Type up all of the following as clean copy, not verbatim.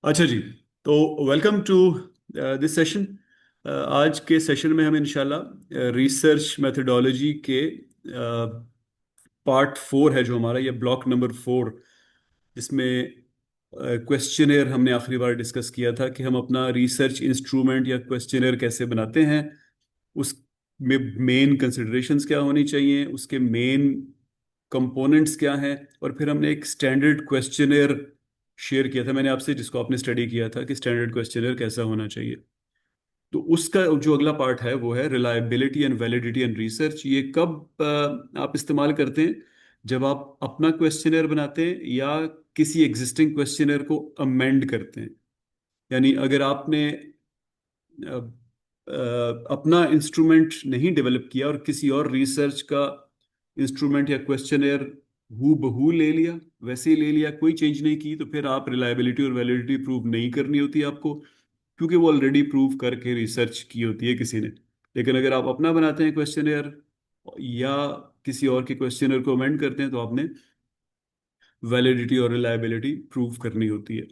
अच्छा जी। तो welcome to this session. आज के सेशन में हम इंशाल्लाह रिसर्च मेथोडोलॉजी के पार्ट 4 है जो हमारा, ये ब्लॉक नंबर 4, जिसमें क्वेश्चनेयर हमने आखिरी बार डिस्कस किया था कि हम अपना रिसर्च इंस्ट्रूमेंट या क्वेश्चनेयर कैसे बनाते हैं, उसमें मेन कंसिडरेशंस क्या होनी चाहिए, उसके मेन कंपोनेंट्स क्या हैं। और फिर हमने एक स्टैंडर्ड क्वेश्चनेयर शेयर किया था मैंने आपसे, जिसको आपने स्टडी किया था कि स्टैंडर्ड क्वेश्चनेयर कैसा होना चाहिए। तो उसका जो अगला पार्ट है वो है reliability and validity and research. ये कब आप इस्तेमाल करते हैं? जब आप अपना क्वेश्चनेयर बनाते हैं या किसी एग्जिस्टिंग क्वेश्चनेयर को अमेंड करते हैं। यानी अगर आपने अ, अपना इंस्ट्रूमेंट नहीं डेवलप किया और किसी और रिसर्च का इंस्ट्रूमेंट या क्वेश्चनेयर हू बहू ले लिया, वैसे ही ले लिया, कोई चेंज नहीं की, तो फिर आप रिलायबिलिटी और वैलिडिटी प्रूव नहीं करनी होती आपको, क्योंकि वो ऑलरेडी प्रूव करके रिसर्च की होती है किसी ने। लेकिन अगर आप अपना बनाते हैं क्वेश्चनेयर या किसी और के क्वेश्चनर को अमेंड करते हैं, तो आपने वैलिडिटी और रिलायबिलिटी प्रूव करनी होती है।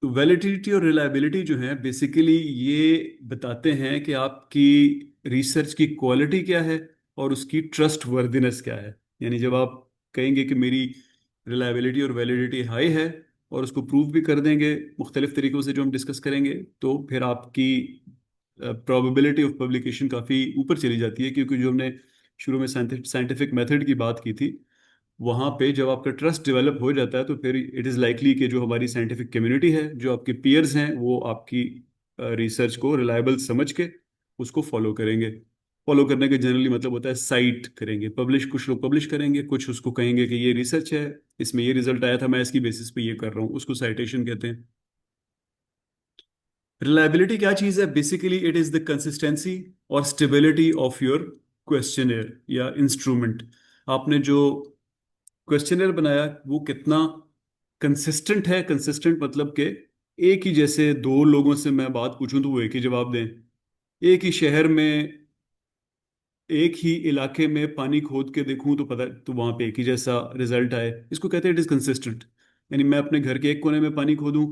तो वैलिडिटी और रिलायबिलिटी जो है बेसिकली ये बताते हैं कि आपकी रिसर्च की क्वालिटी क्या है और उसकी ट्रस्ट वर्दिनेस क्या है। यानी जब आप कहेंगे कि मेरी रिलायबिलिटी और वैलिडिटी हाई है और उसको प्रूव भी कर देंगे मुख्तलिफ तरीकों से जो हम डिस्कस करेंगे, तो फिर आपकी प्रोबेबिलिटी ऑफ पब्लिकेशन काफ़ी ऊपर चली जाती है, क्योंकि जो हमने शुरू में साइंटिफिक मेथड की बात की थी, वहाँ पे जब आपका ट्रस्ट डेवलप हो जाता है तो फिर इट इज़ लाइकली कि जो हमारी साइंटिफिक कम्युनिटी है, जो आपके पीयर्स हैं, वो आपकी रिसर्च को रिलायबल समझ के उसको फॉलो करेंगे। फॉलो करने का जनरली मतलब होता है साइट करेंगे, पब्लिश, कुछ लोग पब्लिश करेंगे, कुछ उसको कहेंगे कि ये रिसर्च है, इसमें ये रिजल्ट आया था, मैं इसकी बेसिस पे ये कर रहा हूँ, उसको साइटेशन कहते हैं। रिलायबिलिटी क्या चीज़ है? Basically it is the consistency और स्टेबिलिटी ऑफ योर क्वेश्चनर या इंस्ट्रूमेंट। आपने जो क्वेश्चनर बनाया वो कितना कंसिस्टेंट है। कंसिस्टेंट मतलब कि एक ही जैसे दो लोगों से मैं बात पूछूं तो वो एक ही जवाब दें, एक ही शहर में, एक ही इलाके में पानी खोद के देखूं तो पता, तो वहां पे एक ही जैसा रिजल्ट आए, इसको कहते हैं इट इज कंसिस्टेंट। यानी मैं अपने घर के एक कोने में पानी खोदूं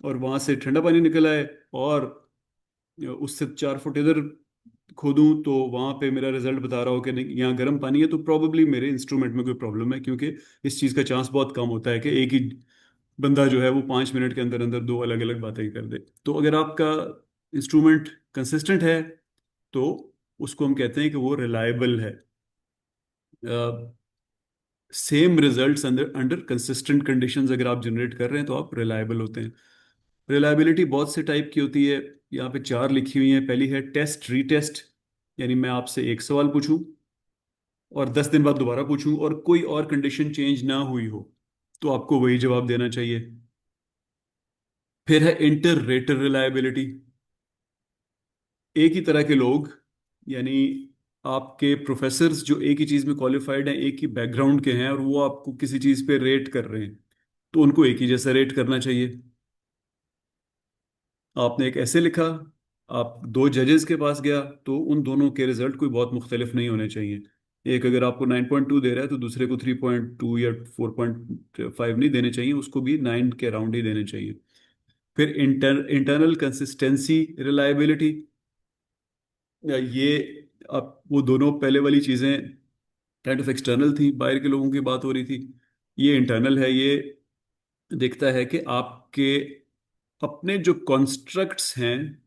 और वहां से ठंडा पानी निकल आए, और उससे 4 फुट इधर खोदूं तो वहां पे मेरा रिजल्ट बता रहा हो कि नहीं, यहाँ गर्म पानी है, तो प्रोबेबली मेरे इंस्ट्रूमेंट में कोई प्रॉब्लम है, क्योंकि इस चीज़ का चांस बहुत कम होता है कि एक ही बंदा जो है वो 5 मिनट के अंदर अंदर दो अलग अलग बातें कर दे। तो अगर आपका इंस्ट्रूमेंट कंसिस्टेंट है तो उसको हम कहते हैं कि वो रिलायबल है। सेम रिजल्ट्स अंदर अंडर कंसिस्टेंट कंडीशंस अगर आप जनरेट कर रहे हैं तो आप रिलायबल होते हैं। रिलायबिलिटी बहुत से टाइप की होती है, यहाँ पे 4 लिखी हुई हैं। पहली है टेस्ट रीटेस्ट। यानी मैं आपसे एक सवाल पूछूं और 10 दिन बाद दोबारा पूछूं और कोई और कंडीशन चेंज ना हुई हो, तो आपको वही जवाब देना चाहिए। फिर है इंटर रेटर रिलायबिलिटी। एक ही तरह के लोग, यानी आपके प्रोफेसर्स जो एक ही चीज़ में क्वालिफाइड हैं, एक ही बैकग्राउंड के हैं, और वो आपको किसी चीज़ पे रेट कर रहे हैं, तो उनको एक ही जैसा रेट करना चाहिए। आपने एक ऐसे लिखा, आप दो जजेस के पास गया, तो उन दोनों के रिजल्ट कोई बहुत मुख्तलिफ नहीं होने चाहिए। एक अगर आपको 9.2 दे रहा है तो दूसरे को 3.2 या 4.5 नहीं देने चाहिए, उसको भी 9 के अराउंड ही देने चाहिए। फिर इंटरनल कंसिस्टेंसी रिलायबिलिटी। ये आप वो दोनों पहले वाली चीज़ें काइंड ऑफ एक्सटर्नल थी, बाहर के लोगों की बात हो रही थी। ये इंटरनल है। ये देखता है कि आपके अपने जो कॉन्स्ट्रक्ट्स हैं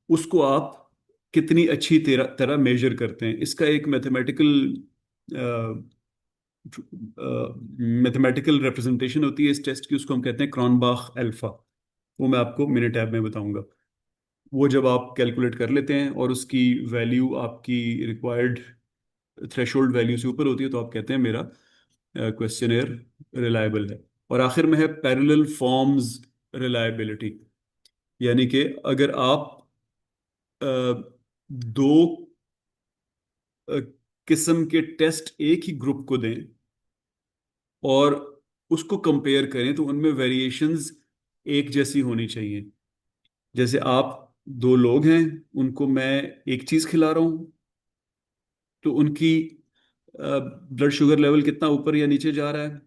उसको आप कितनी अच्छी तरह तरह मेजर करते हैं। इसका एक मैथमेटिकल रिप्रेजेंटेशन होती है इस टेस्ट की, उसको हम कहते हैं क्रॉनबाख अल्फा। वो मैं आपको मिनट टैब में बताऊंगा। वो जब आप कैलकुलेट कर लेते हैं और उसकी वैल्यू आपकी रिक्वायर्ड थ्रेशोल्ड वैल्यू से ऊपर होती है, तो आप कहते हैं मेरा क्वेश्चनेयर रिलायबल है। और आखिर में है पैरेलल फॉर्म्स रिलायबिलिटी। यानी कि अगर आप अ, दो अ, किस्म के टेस्ट एक ही ग्रुप को दें और उसको कंपेयर करें, तो उनमें वेरिएशंस एक जैसी होनी चाहिए। जैसे आप दो लोग हैं, उनको मैं एक चीज खिला रहा हूं, तो उनकी ब्लड शुगर लेवल कितना ऊपर या नीचे जा रहा है,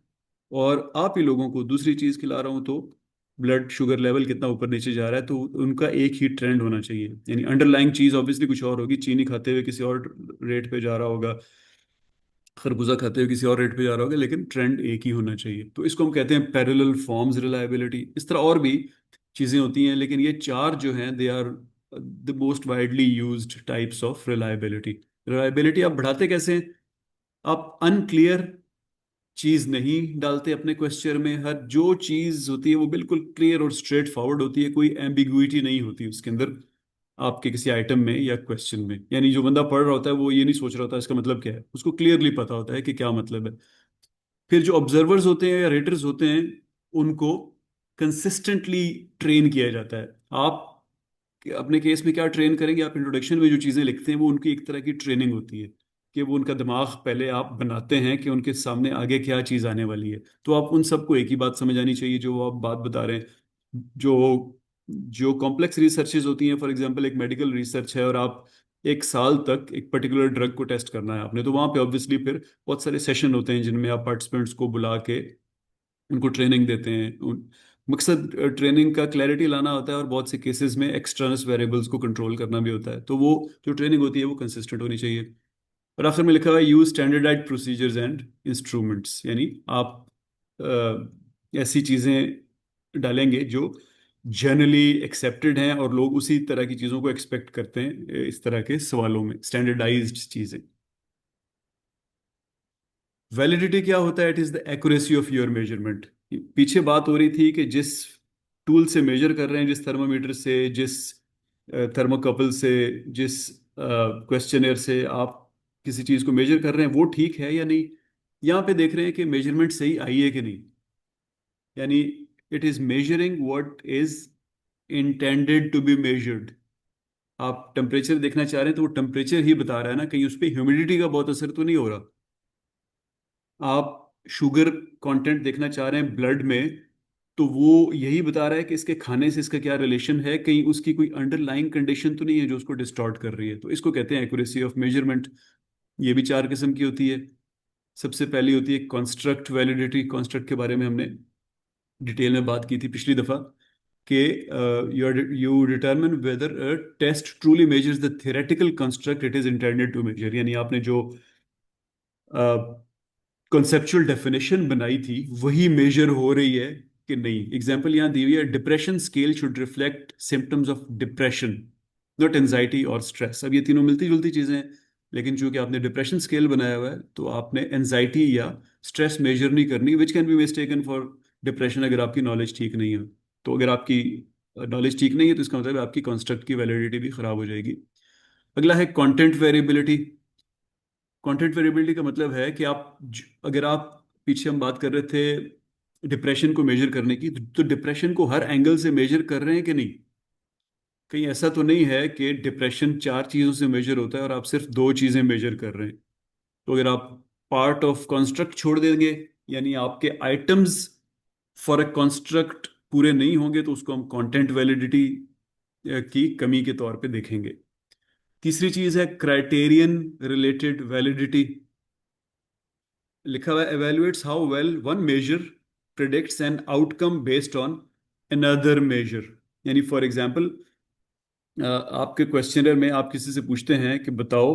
और आप ही लोगों को दूसरी चीज खिला रहा हूँ, तो ब्लड शुगर लेवल कितना ऊपर नीचे जा रहा है, तो उनका एक ही ट्रेंड होना चाहिए। यानी अंडरलाइंग चीज ऑब्वियसली कुछ और होगी, चीनी खाते हुए किसी और रेट पे जा रहा होगा, खरबूजा खाते हुए किसी और रेट पे जा रहा होगा, लेकिन ट्रेंड एक ही होना चाहिए। तो इसको हम कहते हैं पैरेलल फॉर्म्स रिलायबिलिटी। इस तरह और भी चीजें होती हैं, लेकिन ये चार जो हैं they are the most widely used types of reliability. Reliability आप बढ़ाते कैसे हैं? आप अनक्लियर चीज नहीं डालते अपने क्वेश्चन में। हर जो चीज होती है वो बिल्कुल क्लियर और स्ट्रेट फॉरवर्ड होती है, कोई एम्बिगुइटी नहीं होती उसके अंदर, आपके किसी आइटम में या क्वेश्चन में। यानी जो बंदा पढ़ रहा होता है वो ये नहीं सोच रहा होता इसका मतलब क्या है, उसको क्लियरली पता होता है कि क्या मतलब है। फिर जो ऑब्जर्वर्स होते हैं या रेटर्स होते हैं, उनको कंसिस्टेंटली ट्रेन किया जाता है। आप अपने केस में क्या ट्रेन करेंगे? आप इंट्रोडक्शन में जो चीज़ें लिखते हैं वो उनकी एक तरह की ट्रेनिंग होती है, कि वो उनका दिमाग पहले आप बनाते हैं कि उनके सामने आगे क्या चीज़ आने वाली है। तो आप उन सबको एक ही बात समझ आनी चाहिए जो वो आप बात बता रहे हैं। जो जो कॉम्प्लेक्स रिसर्चेज होती हैं, फॉर एग्जांपल एक मेडिकल रिसर्च है और आप एक साल तक एक पर्टिकुलर ड्रग को टेस्ट करना है आपने, तो वहाँ पे ऑब्वियसली फिर बहुत सारे सेशन होते हैं जिनमें आप पार्टिसिपेंट्स को बुला के उनको ट्रेनिंग देते हैं। मकसद ट्रेनिंग का क्लैरिटी लाना होता है, और बहुत से केसेस में एक्सटर्नल वेरिएबल्स को कंट्रोल करना भी होता है। तो वो जो ट्रेनिंग होती है वो कंसिस्टेंट होनी चाहिए। और आफ्टर में लिखा हुआ है use standardised procedures and instruments. यानी आप ऐसी चीज़ें डालेंगे जो जनरली एक्सेप्टेड हैं और लोग उसी तरह की चीज़ों को एक्सपेक्ट करते हैं इस तरह के सवालों में, स्टैंडर्डाइज्ड चीज़ें। वैलिडिटी क्या होता है? It is the accuracy of your measurement. पीछे बात हो रही थी कि जिस टूल से मेजर कर रहे हैं, जिस थर्मामीटर से, जिस थर्मोकपल से, जिस क्वेश्चनर से आप किसी चीज को मेजर कर रहे हैं वो ठीक है या नहीं। यहाँ पे देख रहे हैं कि मेजरमेंट सही आई है कि नहीं। यानी it is measuring what is intended to be measured. आप टेम्परेचर देखना चाह रहे हैं तो वो टेम्परेचर ही बता रहा है ना, कहीं उस पर ह्यूमिडिटी का बहुत असर तो नहीं हो रहा। आप शुगर कंटेंट देखना चाह रहे हैं ब्लड में, तो वो यही बता रहा है कि इसके खाने से इसका क्या रिलेशन है, कहीं उसकी कोई अंडरलाइंग कंडीशन तो नहीं है जो उसको डिस्टॉर्ट कर रही है। तो इसको कहते हैं एक्यूरेसी ऑफ मेजरमेंट। ये भी चार किस्म की होती है। सबसे पहली होती है कॉन्स्ट्रक्ट वैलिडिटी। कॉन्स्ट्रक्ट के बारे में हमने डिटेल में बात की थी पिछली दफा, कि you determine whether a test truly measures the theoretical construct it is intended to measure। यानी आपने जो कॉन्सेप्चुअल डेफिनेशन बनाई थी वही मेजर हो रही है कि नहीं। एग्जाम्पल यहाँ दी हुई है, depression scale should reflect symptoms of depression, not anxiety और स्ट्रेस। अब ये तीनों मिलती जुलती चीजें हैं, लेकिन चूंकि आपने डिप्रेशन स्केल बनाया हुआ है तो आपने एंजाइटी या स्ट्रेस मेजर नहीं करनी, which can be mistaken for depression अगर आपकी नॉलेज ठीक नहीं है। तो अगर आपकी नॉलेज ठीक नहीं है तो इसका मतलब है आपकी कॉन्स्ट्रक्ट की वैलिडिटी भी खराब हो जाएगी। अगला है कंटेंट वेरिएबिलिटी। कंटेंट वेरिएबिलिटी का मतलब है कि अगर आप, पीछे हम बात कर रहे थे डिप्रेशन को मेजर करने की, तो डिप्रेशन को हर एंगल से मेजर कर रहे हैं कि नहीं। कहीं ऐसा तो नहीं है कि डिप्रेशन चार चीज़ों से मेजर होता है और आप सिर्फ दो चीज़ें मेजर कर रहे हैं। तो अगर आप पार्ट ऑफ कॉन्स्ट्रक्ट छोड़ देंगे, यानी आपके आइटम्स फॉर ए कॉन्स्ट्रक्ट पूरे नहीं होंगे, तो उसको हम कंटेंट वैलिडिटी की कमी के तौर पे देखेंगे। तीसरी चीज़ है क्राइटेरियन रिलेटेड वैलिडिटी। लिखा हुआ है evaluates how well one measure predicts an outcome based on another measure। यानी फॉर एग्जांपल आपके क्वेश्चनर में आप किसी से पूछते हैं कि बताओ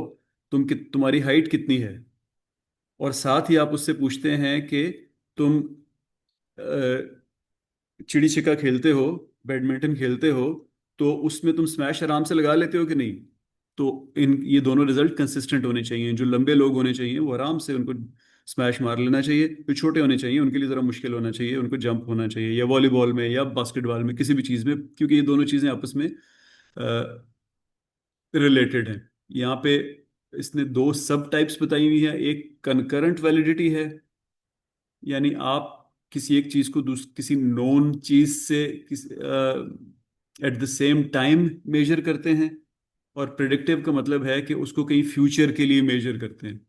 तुम्हारी हाइट कितनी है, और साथ ही आप उससे पूछते हैं कि तुम चिड़ी छिक्का खेलते हो, बैडमिंटन खेलते हो, तो उसमें तुम स्मैश आराम से लगा लेते हो कि नहीं। तो इन ये दोनों रिजल्ट कंसिस्टेंट होने चाहिए। जो लंबे लोग होने चाहिए वो आराम से उनको स्मैश मार लेना चाहिए, जो छोटे होने चाहिए उनके लिए ज़रा मुश्किल होना चाहिए, उनको जंप होना चाहिए, या वॉलीबॉल में या बास्केटबॉल में, किसी भी चीज़ में, क्योंकि ये दोनों चीज़ें आपस में रिलेटेड हैं। यहाँ पे इसने दो सब टाइप्स बताई हुई है। एक कनकरेंट वैलिडिटी है, यानी आप किसी एक चीज को किसी नोन चीज से at the same time measure करते हैं। और प्रिडिक्टिव का मतलब है कि उसको कहीं फ्यूचर के लिए मेजर करते हैं।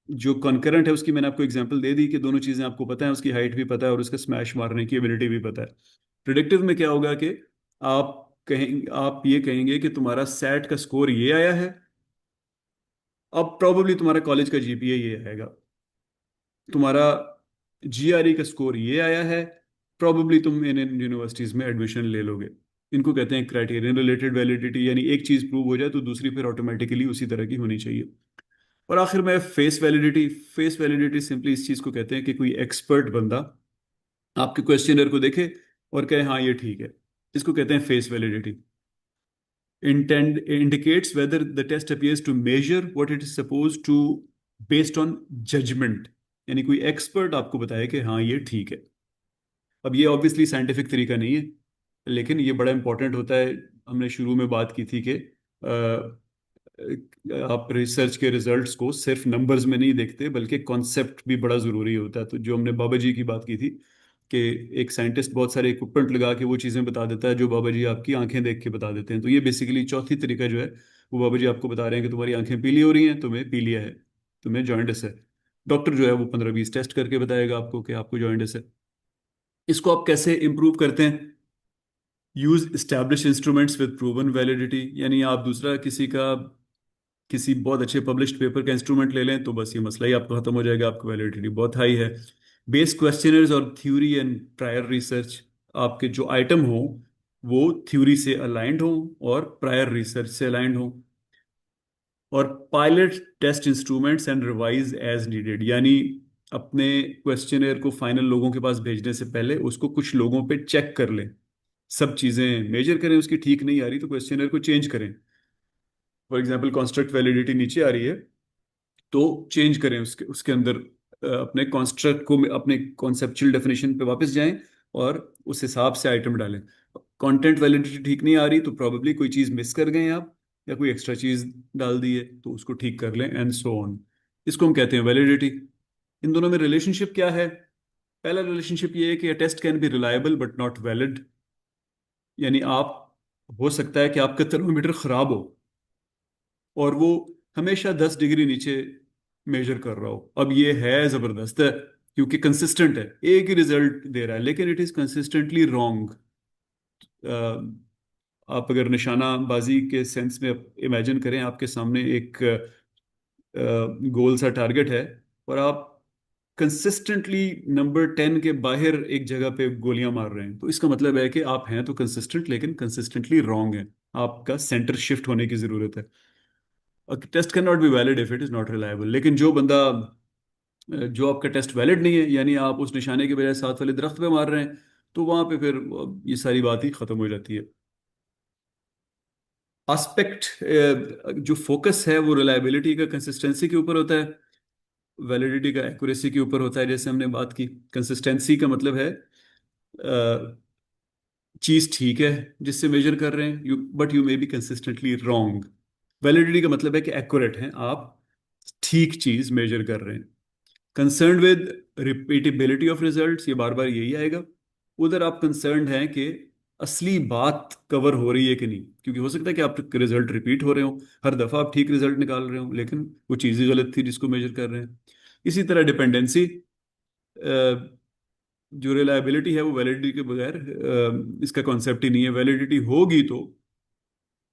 जो कॉन्करेंट है उसकी मैंने आपको एग्जांपल दे दी कि दोनों चीजें आपको पता है, उसकी हाइट भी पता है और उसका स्मैश मारने की एबिलिटी भी पता है। प्रिडिक्टिव में क्या होगा कि आप ये कहेंगे कि तुम्हारा सेट का स्कोर ये आया है, अब प्रॉबेबली तुम्हारा कॉलेज का जीपीए ये आएगा। तुम्हारा जीआरई का स्कोर ये आया है, प्रॉब्ली तुम इन इन यूनिवर्सिटीज में एडमिशन ले लोगे। इनको कहते हैं क्राइटेरियन रिलेटेड वैलिडिटी, यानी एक चीज प्रूव हो जाए तो दूसरी फिर ऑटोमेटिकली उसी तरह की होनी चाहिए। और आखिर में face validity. Face validity simply इस चीज को कहते हैं कि कोई एक्सपर्ट बंदा आपके क्वेश्चनर को देखे और कहे हाँ ये ठीक है, इसको कहते हैं face validity. Intend indicates whether the test appears to measure what it is supposed to based on judgment, यानी कोई एक्सपर्ट आपको बताए कि हाँ ये ठीक है। अब ये ऑब्वियसली साइंटिफिक तरीका नहीं है, लेकिन ये बड़ा इंपॉर्टेंट होता है। हमने शुरू में बात की थी कि आप रिसर्च के रिजल्ट्स को सिर्फ नंबर्स में नहीं देखते, बल्कि कॉन्सेप्ट भी बड़ा ज़रूरी होता है। तो जो हमने बाबा जी की बात की थी कि एक साइंटिस्ट बहुत सारे इक्विपमेंट लगा के वो चीज़ें बता देता है जो बाबा जी आपकी आंखें देख के बता देते हैं। तो ये बेसिकली चौथी तरीका जो है, वो बाबा जी आपको बता रहे हैं कि तुम्हारी आंखें पीली हो रही हैं, तुम्हें पीलिया है, तुम्हें जॉइंटिस है। डॉक्टर जो है वो 15-20 टेस्ट करके बताएगा आपको कि आपको जॉइंटिस है। इसको आप कैसे इम्प्रूव करते हैं? Use establish instruments with proven validity, यानी आप दूसरा किसी बहुत अच्छे पब्लिश्ड पेपर का इंस्ट्रूमेंट ले लें तो बस ये मसला ही आपका खत्म हो जाएगा, आपकी वैलिडिटी बहुत हाई है। बेस क्वेश्चनर्स और थ्योरी एंड प्रायर रिसर्च, आपके जो आइटम हो वो थ्योरी से अलाइंड हो और प्रायर रिसर्च से अलाइंड हो। और pilot test instruments and revise as needed, यानी अपने क्वेश्चनर को फाइनल लोगों के पास भेजने से पहले उसको कुछ लोगों पे चेक कर लें, सब चीज़ें मेजर करें, उसकी ठीक नहीं आ रही तो क्वेश्चनर को चेंज करें। फॉर एग्जाम्पल कंस्ट्रक्ट वैलिडिटी नीचे आ रही है तो चेंज करें उसके उसके अंदर, अपने कॉन्स्ट्रक्ट को अपने कॉन्सेप्चुअल डेफिनेशन पे वापस जाएं और उस हिसाब से आइटम डालें। कंटेंट वैलिडिटी ठीक नहीं आ रही तो प्रॉब्लली कोई चीज़ मिस कर गए हैं आप, या कोई एक्स्ट्रा चीज़ डाल दी है, तो उसको ठीक कर लें एंड सो ऑन। इसको हम कहते हैं वैलिडिटी। इन दोनों में रिलेशनशिप क्या है? पहला रिलेशनशिप ये है कि test can be reliable but not valid, यानी आप, हो सकता है कि आपका थर्मोमीटर खराब हो और वो हमेशा 10 डिग्री नीचे मेजर कर रहा हो। अब ये है जबरदस्त है क्योंकि कंसिस्टेंट है, एक ही रिजल्ट दे रहा है, लेकिन इट इज कंसिस्टेंटली रॉन्ग। आप अगर निशानाबाजी के सेंस में इमेजिन करें, आपके सामने एक गोल सा टारगेट है और आप कंसिस्टेंटली नंबर 10 के बाहर एक जगह पे गोलियां मार रहे हैं, तो इसका मतलब है कि आप हैं तो कंसिस्टेंट, लेकिन कंसिस्टेंटली रॉन्ग है। आपका सेंटर शिफ्ट होने की जरूरत है। Test can not be valid if it is not reliable. लेकिन जो आपका टेस्ट वैलिड नहीं है, यानी आप उस निशाने के बजाय साथ वाले दरख्त पे मार रहे हैं, तो वहां पे फिर ये सारी बात ही खत्म हो जाती है। एस्पेक्ट, जो फोकस है वो रिलायबिलिटी का कंसिस्टेंसी के ऊपर होता है, वैलिडिटी का एक्यूरेसी के ऊपर होता है। जैसे हमने बात की, कंसिस्टेंसी का मतलब है चीज ठीक है जिससे मेजर कर रहे हैं, but you may be consistently wrong. Validity का मतलब है कि एक्यूरेट हैं आप, ठीक चीज मेजर कर रहे हैं। Concern with repeatability of results, ये बार बार यही आएगा। उधर आप कंसर्न हैं कि असली बात कवर हो रही है कि नहीं, क्योंकि हो सकता है कि आपके रिजल्ट रिपीट हो रहे हो, हर दफा आप ठीक रिजल्ट निकाल रहे हो, लेकिन वो चीज़ ही गलत थी जिसको मेजर कर रहे हैं। इसी तरह डिपेंडेंसी, जो रिलायबिलिटी है वो वैलिडिटी के बगैर, इसका कॉन्सेप्ट ही नहीं है। वैलिडिटी होगी तो,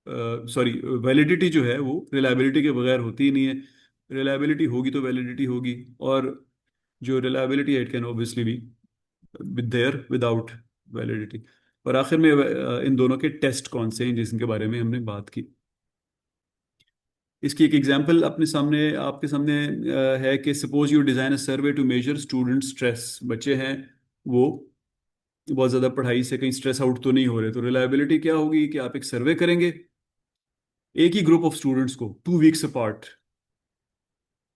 सॉरी, वैलिडिटी जो है वो रिलायबिलिटी के बगैर होती ही नहीं है। रिलायबिलिटी होगी तो वैलिडिटी होगी, और जो रिलायबिलिटी है it can obviously be with their without validity. और आखिर में इन दोनों के टेस्ट कौन से हैं जिनके बारे में हमने बात की। इसकी एक एग्जांपल अपने सामने, आपके सामने है कि suppose you design a survey to measure student stress. बच्चे हैं वो बहुत ज़्यादा पढ़ाई से कहीं स्ट्रेस आउट तो नहीं हो रहे, तो रिलायबिलिटी क्या होगी कि आप एक सर्वे करेंगे एक ही ग्रुप ऑफ स्टूडेंट्स को 2 वीक्स अपार्ट,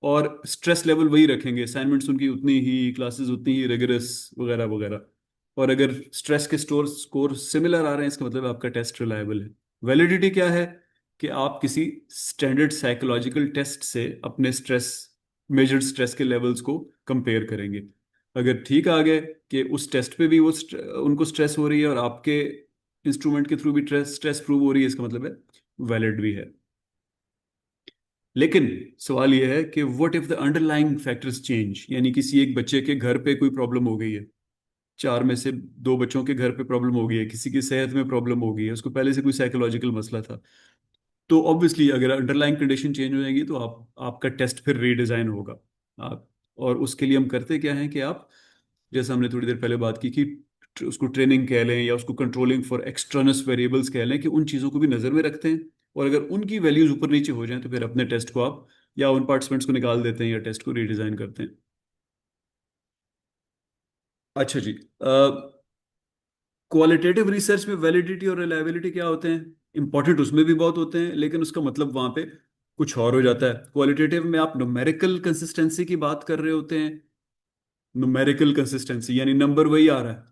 और स्ट्रेस लेवल वही रखेंगे, असाइनमेंट्स उनकी उतनी ही, क्लासेस उतनी ही रिगरस वगैरह वगैरह। और अगर स्ट्रेस के स्कोर सिमिलर आ रहे हैं, इसका मतलब आपका टेस्ट रिलायबल है। वैलिडिटी क्या है कि आप किसी स्टैंडर्ड साइकोलॉजिकल टेस्ट से अपने स्ट्रेस, मेजर्ड स्ट्रेस के लेवल्स को कंपेयर करेंगे। अगर ठीक आ गए कि उस टेस्ट पे भी उनको स्ट्रेस हो रही है और आपके इंस्ट्रूमेंट के थ्रू भी स्ट्रेस प्रूव हो रही है, इसका मतलब है वैलिड भी है। लेकिन सवाल यह है कि what if the underlying factors change, यानी किसी एक बच्चे के घर पे कोई प्रॉब्लम हो गई है, 4 में से 2 बच्चों के घर पे प्रॉब्लम हो गई है, किसी की सेहत में प्रॉब्लम हो गई है, उसको पहले से कोई साइकोलॉजिकल मसला था, तो ऑब्वियसली अगर अंडरलाइंग कंडीशन चेंज हो जाएगी तो आपका टेस्ट फिर रीडिजाइन होगा। आप और उसके लिए हम करते क्या है कि आप, जैसे हमने थोड़ी देर पहले बात की कि उसको ट्रेनिंग कह लें या उसको कंट्रोलिंग फॉर एक्सटर्नस वेरिएबल्स कह लें, कि उन चीज़ों को भी नज़र में रखते हैं। और अगर उनकी वैल्यूज ऊपर नीचे हो जाएं तो फिर अपने टेस्ट को आप या उन पार्टिसिपेंट्स को निकाल देते हैं या टेस्ट को रीडिज़ाइन करते हैं। अच्छा जी, क्वालिटेटिव रिसर्च में वैलिडिटी और रिलायबिलिटी क्या होते हैं? इंपॉर्टेंट उसमें भी बहुत होते हैं, लेकिन उसका मतलब वहां पे कुछ और हो जाता है। क्वालिटेटिव में आप न्यूमेरिकल कंसिस्टेंसी की बात कर रहे होते हैं, न्यूमेरिकल कंसिस्टेंसी यानी नंबर वही आ रहा है,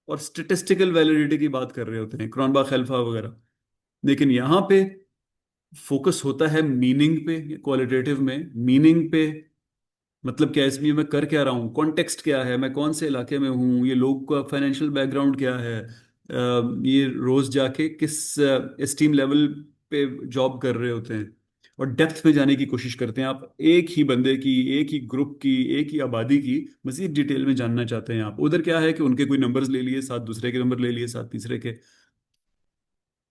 और स्टेटिस्टिकल वैलिडिटी की बात कर रहे होते हैं, क्रॉनबॉक अल्फा वगैरह। लेकिन यहाँ पे फोकस होता है मीनिंग पे, क्वालिटेटिव में मीनिंग पे। मतलब क्या, इसमें मैं कर क्या रहा हूँ, कॉन्टेक्स्ट क्या है, मैं कौन से इलाके में हूँ, ये लोग का फाइनेंशियल बैकग्राउंड क्या है, ये रोज जाके किस एस्टीम लेवल पे जॉब कर रहे होते हैं। और डेप्थ में जाने की कोशिश करते हैं, आप एक ही बंदे की, एक ही ग्रुप की, एक ही आबादी की मजीद डिटेल में जानना चाहते हैं। आप उधर क्या है कि उनके कोई नंबर्स ले लिए, साथ दूसरे के नंबर ले लिए, साथ तीसरे के।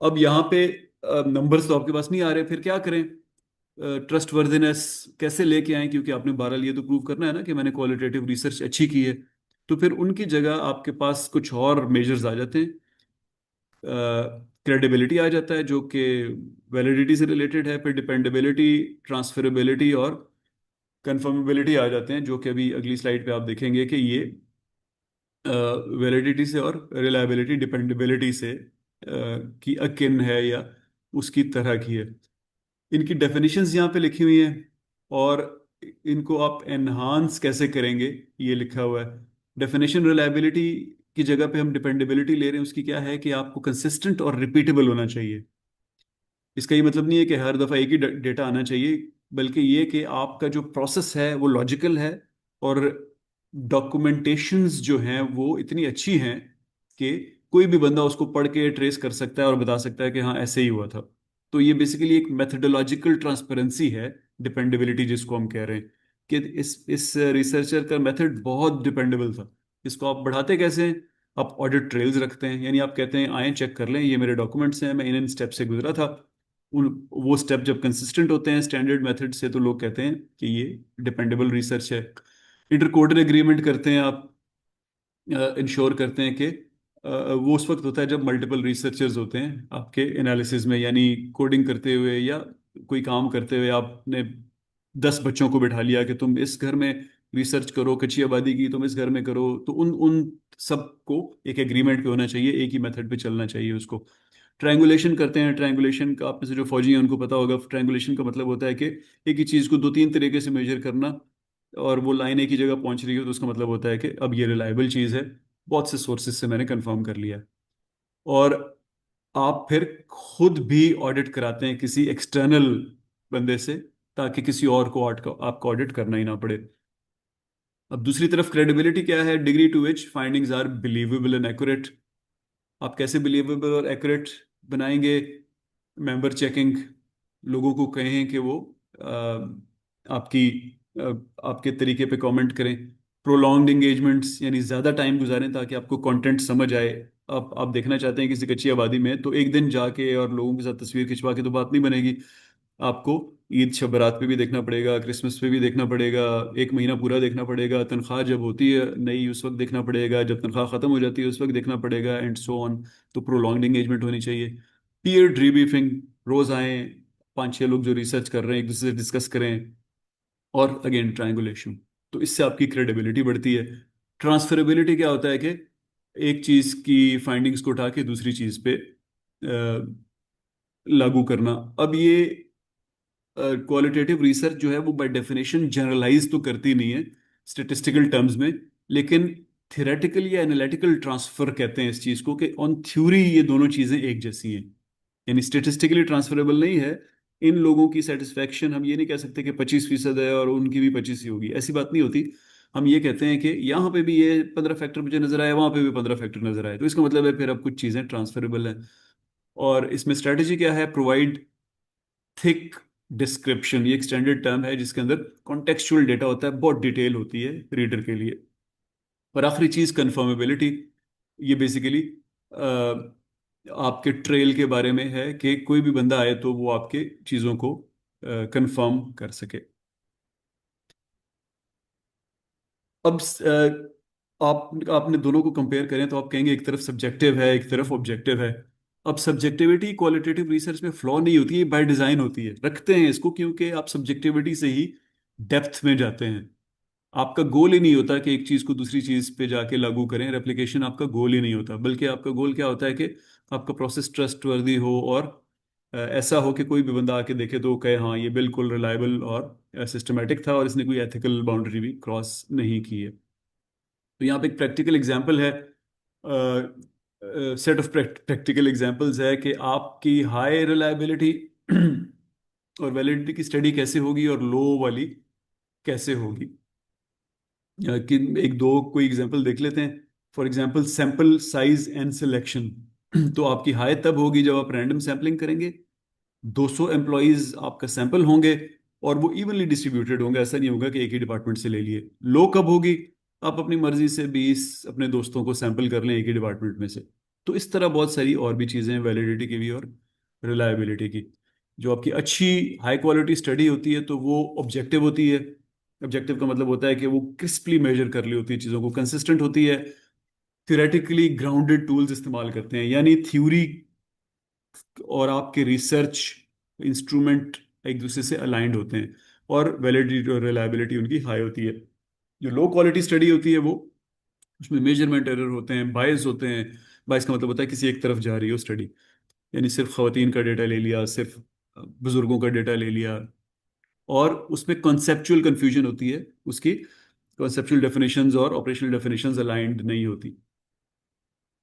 अब यहाँ पे नंबर्स तो आपके पास नहीं आ रहे, फिर क्या करें? ट्रस्ट वर्दिनेस कैसे लेके आए, क्योंकि आपने 12 लिए तो प्रूव करना है ना कि मैंने क्वालिटेटिव रिसर्च अच्छी की है। तो फिर उनकी जगह आपके पास कुछ और मेजर्स आ जाते हैं। क्रेडिबिलिटी आ जाता है जो कि वैलिडिटी से रिलेटेड है, फिर डिपेंडेबिलिटी, ट्रांसफरेबिलिटी और कंफर्मेबिलिटी आ जाते हैं, जो कि अभी अगली स्लाइड पे आप देखेंगे कि ये वैलिडिटी से और रिलायबिलिटी डिपेंडेबिलिटी से की अकिन है या उसकी तरह की है। इनकी डेफिनेशंस यहाँ पे लिखी हुई हैं, और इनको आप एनहांस कैसे करेंगे ये लिखा हुआ है। डेफिनेशन रिलायबिलिटी की जगह पे हम डिपेंडेबिलिटी ले रहे हैं, उसकी क्या है कि आपको कंसिस्टेंट और रिपीटेबल होना चाहिए। इसका ये मतलब नहीं है कि हर दफ़ा एक ही डेटा आना चाहिए, बल्कि ये कि आपका जो प्रोसेस है वो लॉजिकल है, और डॉक्यूमेंटेशंस जो हैं वो इतनी अच्छी हैं कि कोई भी बंदा उसको पढ़ के ट्रेस कर सकता है और बता सकता है कि हाँ ऐसे ही हुआ था। तो ये बेसिकली एक मेथडोलॉजिकल ट्रांसपेरेंसी है, डिपेंडेबिलिटी जिसको हम कह रहे हैं, कि इस रिसर्चर का मेथड बहुत डिपेंडेबल था। इसको आप बढ़ाते कैसे हैं? आप ऑडिट ट्रेल्स रखते हैं, यानी आप कहते हैं आए चेक कर लें, ये मेरे डॉक्यूमेंट्स हैं, मैं इन स्टेप से गुजरा था। उन वो स्टेप जब कंसिस्टेंट होते हैं स्टैंडर्ड मेथड से, तो लोग कहते हैं कि ये डिपेंडेबल रिसर्च है। इंटरकोर्टर एग्रीमेंट करते हैं आप, इंश्योर करते हैं कि वो उस वक्त होता है जब मल्टीपल रिसर्चर्स होते हैं आपके एनालिसिस में, यानी कोडिंग करते हुए या कोई काम करते हुए आपने 10 बच्चों को बिठा लिया कि तुम इस घर में रिसर्च करो, कच्ची आबादी की तुम इस घर में करो, तो उन उन सबको एक एग्रीमेंट पे होना चाहिए, एक ही मेथड पे चलना चाहिए उसको। ट्रायंगुलेशन करते हैं, ट्रायंगुलेशन का आप में से जो फौजी हैं उनको पता होगा, ट्रायंगुलेशन का मतलब होता है कि एक ही चीज़ को दो तीन तरीके से मेजर करना, और वो लाइन एक ही जगह पहुंच रही हो तो उसका मतलब होता है कि अब ये रिलायबल चीज़ है, बहुत से सोर्सेज से मैंने कंफर्म कर लिया। और आप फिर खुद भी ऑडिट कराते हैं किसी एक्सटर्नल बंदे से, ताकि किसी और को आपको ऑडिट करना ही ना पड़े। अब दूसरी तरफ क्रेडिबिलिटी क्या है? Degree to which findings are believable and accurate. आप कैसे बिलीवेबल और एक्यूरेट बनाएंगे? मेंबर चेकिंग, लोगों को कहें कि वो आपकी आपके तरीके पे कमेंट करें। प्रोलॉन्ग्ड एंगेजमेंट्स, यानी ज़्यादा टाइम गुजारें ताकि आपको कंटेंट समझ आए। आप देखना चाहते हैं किसी कच्ची आबादी में, तो एक दिन जाके और लोगों के साथ तस्वीर खिंचवा के तो बात नहीं बनेगी। आपको ईद शब बारात पे भी देखना पड़ेगा, क्रिसमस पे भी देखना पड़ेगा, एक महीना पूरा देखना पड़ेगा, तनख्वाह जब होती है नई उस वक्त देखना पड़ेगा, जब तनख्वाह ख़त्म हो जाती है उस वक्त देखना पड़ेगा, एंड सो ऑन। तो प्रोलॉन्ग्ड एंगेजमेंट होनी चाहिए। पीयर डिब्रीफिंग, रोज आए, 5-6 लोग जो रिसर्च कर रहे हैं एक दूसरे से डिस्कस करें। और अगेन ट्रायंगुलेशन, तो इससे आपकी क्रेडिबिलिटी बढ़ती है। ट्रांसफरेबिलिटी क्या होता है कि एक चीज की फाइंडिंग्स को उठा के दूसरी चीज पे लागू करना। अब ये क्वालिटेटिव रिसर्च जो है वो बाय डेफिनेशन जनरलाइज तो करती नहीं है स्टेटिस्टिकल टर्म्स में, लेकिन थियोरेटिकल या एनालिटिकल ट्रांसफर कहते हैं इस चीज को, कि ऑन थ्योरी ये दोनों चीजें एक जैसी हैं, यानी स्टेटिस्टिकली ट्रांसफरेबल नहीं है। इन लोगों की सेटिस्फेक्शन हम ये नहीं कह सकते कि 25% है और उनकी भी 25 ही होगी, ऐसी बात नहीं होती। हम ये कहते हैं कि यहाँ पे भी ये 15 फैक्टर मुझे नजर आया, वहां पे भी 15 फैक्टर नजर आए, तो इसका मतलब है फिर अब कुछ चीजें ट्रांसफरेबल है। और इसमें स्ट्रेटेजी क्या है? प्रोवाइड थिक डिस्क्रिप्शन, ये एक स्टैंडर्ड टर्म है जिसके अंदर कॉन्टेक्चुअल डेटा होता है, बहुत डिटेल होती है रीडर के लिए। और आखिरी चीज कंफर्मेबिलिटी, ये बेसिकली आपके ट्रेल के बारे में है कि कोई भी बंदा आए तो वो आपके चीज़ों को कंफर्म कर सके। अब आपने दोनों को कंपेयर करें तो आप कहेंगे एक तरफ सब्जेक्टिव है एक तरफ ऑब्जेक्टिव है। अब सब्जेक्टिविटी क्वालिटेटिव रिसर्च में फ्लॉ नहीं होती है, बाय डिजाइन होती है, रखते हैं इसको क्योंकि आप सब्जेक्टिविटी से ही डेप्थ में जाते हैं। आपका गोल ही नहीं होता कि एक चीज को दूसरी चीज पे जाके लागू करें, रेप्लिकेशन आपका गोल ही नहीं होता, बल्कि आपका गोल क्या होता है कि आपका प्रोसेस ट्रस्टवर्दी हो और ऐसा हो कि कोई भी बंदा आके देखे तो कहे हाँ ये बिल्कुल रिलायबल और सिस्टमेटिक था और इसने कोई एथिकल बाउंड्री भी क्रॉस नहीं की है। तो यहाँ पे एक प्रैक्टिकल एग्जांपल है, सेट ऑफ प्रैक्टिकल एग्जांपल्स है कि आपकी हाई रिलायबिलिटी और वैलिडिटी की स्टडी कैसे होगी और लो वाली कैसे होगी। कि एक दो कोई एग्जांपल देख लेते हैं। For example sample size and selection. तो आपकी हाई तब होगी जब आप रैंडम सैम्पलिंग करेंगे, 200 एम्प्लॉयज आपका सैंपल होंगे और वो इवनली डिस्ट्रीब्यूटेड होंगे, ऐसा नहीं होगा कि एक ही डिपार्टमेंट से ले लिए। लो कब होगी? आप अपनी मर्जी से 20 अपने दोस्तों को सैंपल कर लें एक ही डिपार्टमेंट में से। तो इस तरह बहुत सारी और भी चीज़ें हैं वैलिडिटी की भी और रिलायबिलिटी की। जो आपकी अच्छी हाई क्वालिटी स्टडी होती है तो वो ऑब्जेक्टिव होती है। ऑब्जेक्टिव का मतलब होता है कि वो क्रिस्पली मेजर कर ली होती है चीज़ों को, कंसिस्टेंट होती है, थियोरेटिकली ग्राउंडेड टूल्स इस्तेमाल करते हैं, यानी थ्योरी और आपके रिसर्च इंस्ट्रूमेंट एक दूसरे से अलाइंड होते हैं और वैलिडिटी और रिलायबिलिटी उनकी हाई होती है। जो लो क्वालिटी स्टडी होती है वो उसमें मेजरमेंट एरर होते हैं, बायस होते हैं। बायस का मतलब होता है किसी एक तरफ जा रही हो स्टडी, यानी सिर्फ खवातीन का डेटा ले लिया, सिर्फ बुजुर्गों का डेटा ले लिया। और उसमें कॉन्सेप्चुअल कंफ्यूजन होती है, उसकी कॉन्सेप्चुअल डेफिनेशंस और ऑपरेशनल डेफिनेशंस अलाइंड नहीं होती।